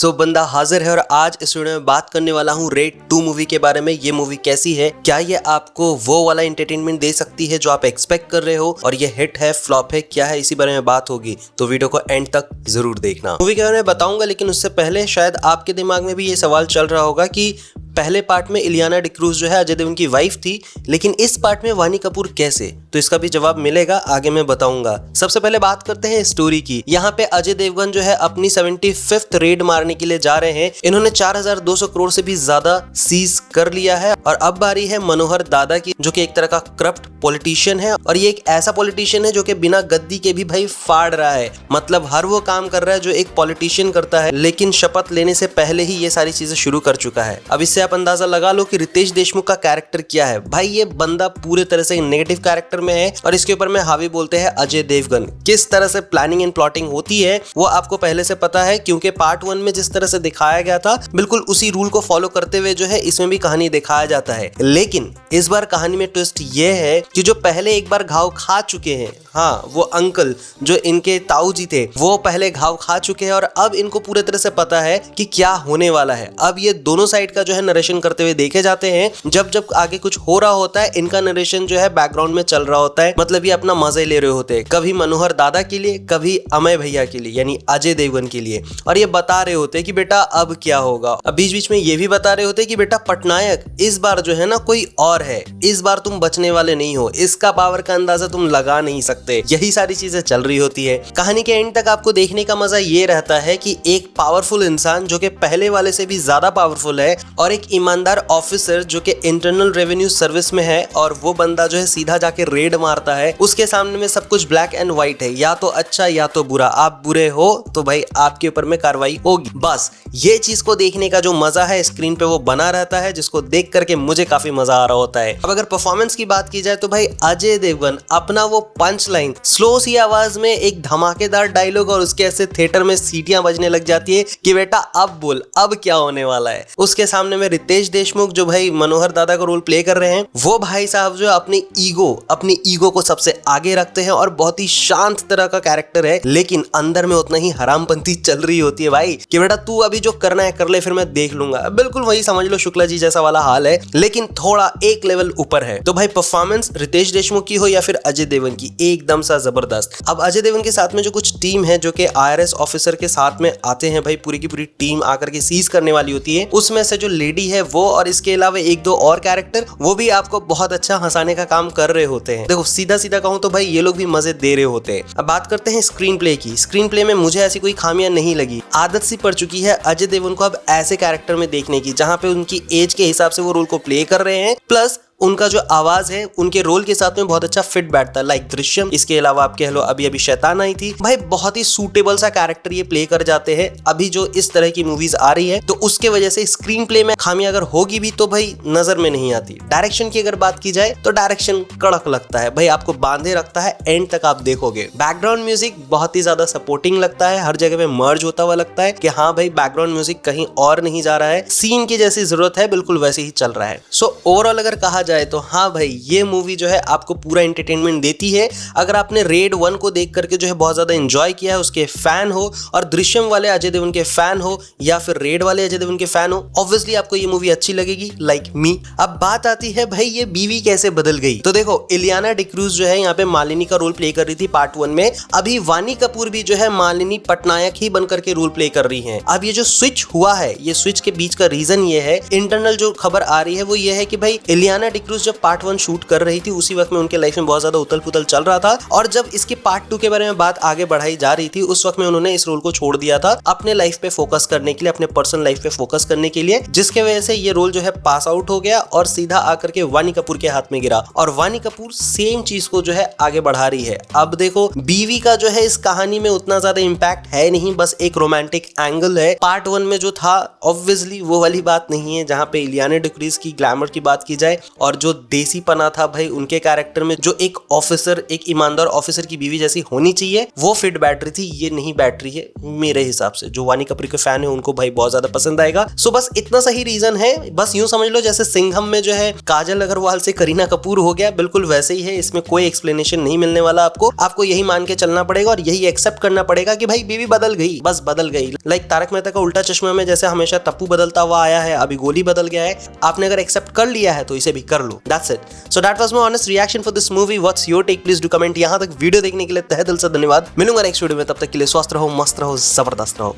सो बंदा हाजिर है और आज इस वीडियो में बात करने वाला हूँ रेड 2 मूवी के बारे में। ये मूवी कैसी है, क्या ये आपको वो वाला एंटरटेनमेंट दे सकती है जो आप एक्सपेक्ट कर रहे हो, और ये हिट है फ्लॉप है क्या है, इसी बारे में बात होगी। तो वीडियो को एंड तक जरूर देखना। मूवी के बारे में बताऊंगा, लेकिन उससे पहले शायद आपके दिमाग में भी ये सवाल चल रहा होगा कि पहले पार्ट में इलियाना डिक्रूज जो है अजय देवगन की वाइफ थी, लेकिन इस पार्ट में वानी कपूर कैसे? तो इसका भी जवाब मिलेगा, आगे मैं बताऊंगा। सबसे पहले बात करते हैं स्टोरी की। यहाँ पे अजय देवगन जो है अपनी 75th रेड मारने के लिए जा रहे हैं। इन्होंने 4200 करोड़ से भी ज्यादा सीज कर लिया है और अब बारी है मनोहर दादा की, जो कि एक तरह का करप्ट पॉलिटिशियन है। और ये एक ऐसा पॉलिटिशियन है जो कि बिना गद्दी के भी भाई फाड़ रहा है, मतलब हर वो काम कर रहा है जो एक पॉलिटिशियन करता है, लेकिन शपथ लेने से पहले ही ये सारी चीजें शुरू कर चुका है। अब इससे आप अंदाजा लगा लो कि रितेश देशमुख का कैरेक्टर क्या है। भाई ये बंदा पूरे तरह से नेगेटिव कैरेक्टर में है और इसके ऊपर में हावी बोलते हैं अजय देवगन। किस तरह से प्लानिंग एंड प्लॉटिंग होती है वो आपको पहले से पता है, क्योंकि पार्ट 1 में जिस तरह से दिखाया गया था बिल्कुल उसी रूल को फॉलो करते हुए जो है इसमें भी कहानी दिखाया जाता है। लेकिन इस बार कहानी में ट्विस्ट ये है कि जो पहले एक बार घाव खा चुके हैं, हाँ वो अंकल जो इनके ताऊ जी थे वो पहले घाव खा चुके हैं और अब इनको पूरे तरह से पता है कि क्या होने वाला है। अब ये दोनों साइड का जो है नरेशन करते हुए देखे जाते हैं। जब जब आगे कुछ हो रहा होता है इनका नरेशन जो है बैकग्राउंड में चल रहा होता है, मतलब ये अपना मजे ले रहे होते हैं, कभी मनोहर दादा के लिए, कभी अमय भैया के लिए यानी अजय देवगन के लिए, और ये बता रहे होते हैं कि बेटा अब क्या होगा। अब बीच बीच में ये भी बता रहे होते हैं कि बेटा पटनायक इस बार जो है ना कोई और है, इस बार तुम बचने वाले नहीं हो, इसका पावर का अंदाजा तुम लगा नहीं सकते। यही सारी चीजें चल रही होती है। कहानी के एंड तक आपको देखने का मजा ये रहता है कि एक पावरफुल इंसान जो कि पहले वाले से भी ज्यादा पावरफुल है और एक ईमानदार ऑफिसर जो कि इंटरनल रेवेन्यू सर्विस में है, और वो बंदा जो है सीधा जाके रेड मारता है। उसके सामने में सब कुछ ब्लैक एंड व्हाइट है, या तो अच्छा या तो बुरा। आप बुरे हो तो भाई आपके ऊपर में कार्रवाई होगी। बस ये चीज को देखने का जो मजा है स्क्रीन पे वो बना रहता है, जिसको देख करके मुझे काफी मजा आ रहा होता है। अब अगर परफॉर्मेंस की बात की जाए तो भाई अजय देवगन अपना वो पंच लाइन स्लो सी आवाज में एक धमाकेदार डायलॉग और उसके ऐसे थिएटर में सीटियां बजने लग जाती है कि बेटा अब बोल अब क्या होने वाला है। उसके सामने में रितेश देशमुख जो भाई मनोहर दादा का रोल प्ले कर रहे हैं, वो भाई साहब जो अपनी ईगो को सबसे आगे रखते हैं और बहुत ही शांत तरह का कैरेक्टर है, लेकिन अंदर में उतना ही हरामपंती चल रही होती है भाई कि बेटा तू अभी जो करना है कर ले, फिर मैं देख लूंगा। बिल्कुल वही समझ लो शुक्ला जी जैसा वाला हाल है, लेकिन थोड़ा एक लेवल ऊपर है। तो भाई परफॉर्मेंस रितेश देशमुख की हो या फिर अजय देवगन की, एकदम सा जबरदस्त। अब अजय देवगन के साथ में जो कुछ टीम है जो कि IRS ऑफिसर के साथ में आते हैं, भाई पूरी की पूरी टीम आकर के सीज करने वाली होती है। उसमें से जो लेडी है वो और इसके अलावा एक दो और कैरेक्टर वो भी आपको बहुत अच्छा हंसाने का काम कर रहे होते हैं। देखो सीधा सीधा कहूं तो भाई ये लोग भी मजे दे रहे होते हैं। अब बात करते हैं स्क्रीन प्ले की। स्क्रीन प्ले में मुझे ऐसी कोई खामियां नहीं लगी। आदत सी पड़ चुकी है अजय देवगन को अब ऐसे कैरेक्टर में देखने की जहां पे उनकी एज के हिसाब से वो रोल को प्ले कर रहे हैं, प्लस उनका जो आवाज है उनके रोल के साथ में बहुत अच्छा फिट बैठता है। लाइक दृश्यम, इसके अलावा आप कह लो अभी अभी शैतान आई थी, भाई बहुत ही सूटेबल सा कैरेक्टर ये प्ले कर जाते हैं। अभी जो इस तरह की मूवीज आ रही है तो उसके वजह से स्क्रीन प्ले में खामी अगर होगी भी तो भाई नजर में नहीं आती। डायरेक्शन की अगर बात की जाए तो डायरेक्शन कड़क लगता है, भाई आपको बांधे रखता है, एंड तक आप देखोगे। बैकग्राउंड म्यूजिक बहुत ही ज्यादा सपोर्टिंग लगता है, हर जगह में मर्ज होता हुआ लगता है कि हाँ भाई बैकग्राउंड म्यूजिक कहीं और नहीं जा रहा है, सीन की जैसी जरूरत है बिल्कुल वैसे ही चल रहा है। सो ओवरऑल अगर कहा जाए तो हाँ भाई ये मूवी जो है आपको पूरा एंटरटेनमेंट देती है। अगर आपने रेड 1 को देख करके जो है बहुत ज्यादा एंजॉय किया है, उसके फैन हो, और दृश्यम वाले अजय देवगन के फैन हो या फिर रेड वाले अजय देवगन के फैन हो, ऑब्वियसली आपको ये मूवी अच्छी लगेगी, लाइक मी। अब बात आती है भाई ये बीवी कैसे बदल गई। तो देखो इलियाना डिक्रूज जो है यहाँ पे मालिनी का रोल प्ले कर रही थी पार्ट 1 में, अभी वानी कपूर भी जो है मालिनी पटनायक ही बनकर के रोल प्ले कर रही है। अब ये जो स्विच हुआ है, ये स्विच के बीच का रीजन ये है, इंटरनल जो खबर आ रही है वो ये है कि भाई इलियाना डिक्रूज जब पार्ट 1 शूट कर रही थी उसी वक्त में उनके लाइफ में बहुत ज्यादा उथल पुथल चल रहा था, और जब इसके पार्ट 2 के बारे में बात आगे बढ़ाई जा रही थी उस वक्त में उन्होंने इस रोल को छोड़ दिया था अपने लाइफ पे फोकस करने के लिए, अपने पर्सनल लाइफ पे फोकस करने के लिए, जिसके वजह से ये रोल जो है पास आउट हो गया और सीधा आकर के वानी कपूर के हाथ में गिरा, और वानी कपूर सेम चीज को जो है आगे बढ़ा रही है। अब देखो बीवी का जो है इस कहानी में उतना ज्यादा इम्पैक्ट है नहीं, बस एक रोमांटिक एंगल है। पार्ट 1 में जो था ऑब्वियसली वो वाली बात नहीं है जहां पे इलियाना डिक्रूज की ग्लैमर की बात की जाए और और जो देसी पना था भाई उनके कैरेक्टर में, जो एक ऑफिसर, एक ईमानदार ऑफिसर की बीवी जैसी होनी चाहिए, वो फिट बैठ रही थी। ये नहीं बैठ रही है मेरे हिसाब से। जो वानी कपूर के फैन है उनको भाई बहुत ज्यादा पसंद आएगा। सो बस इतना सही रीजन है। बस यूं समझ लो जैसे सिंघम में जो है काजल अग्रवाल से करीना कपूर हो गया, बिल्कुल वैसे ही है। इसमें कोई एक्सप्लेनेशन नहीं मिलने वाला आपको यही मान के चलना पड़ेगा और यही एक्सेप्ट करना पड़ेगा कि भाई बीवी बदल गई, बस बदल गई। लाइक तारक मेहता का उल्टा चश्मा में जैसे हमेशा टप्पू बदलता हुआ आया है, अभी गोली बदल गया है। आपने अगर एक्सेप्ट कर लिया है तो इसे भी कर लो। That's it. So that was my honest reaction for this movie. What's your take? Please do comment. यहां तक वीडियो देखने के लिए तहे दिल से धन्यवाद। मिलूंगा नेक्स्ट वीडियो में, तब तक के लिए स्वस्थ रहो, मस्त रहो, जबरदस्त रहो।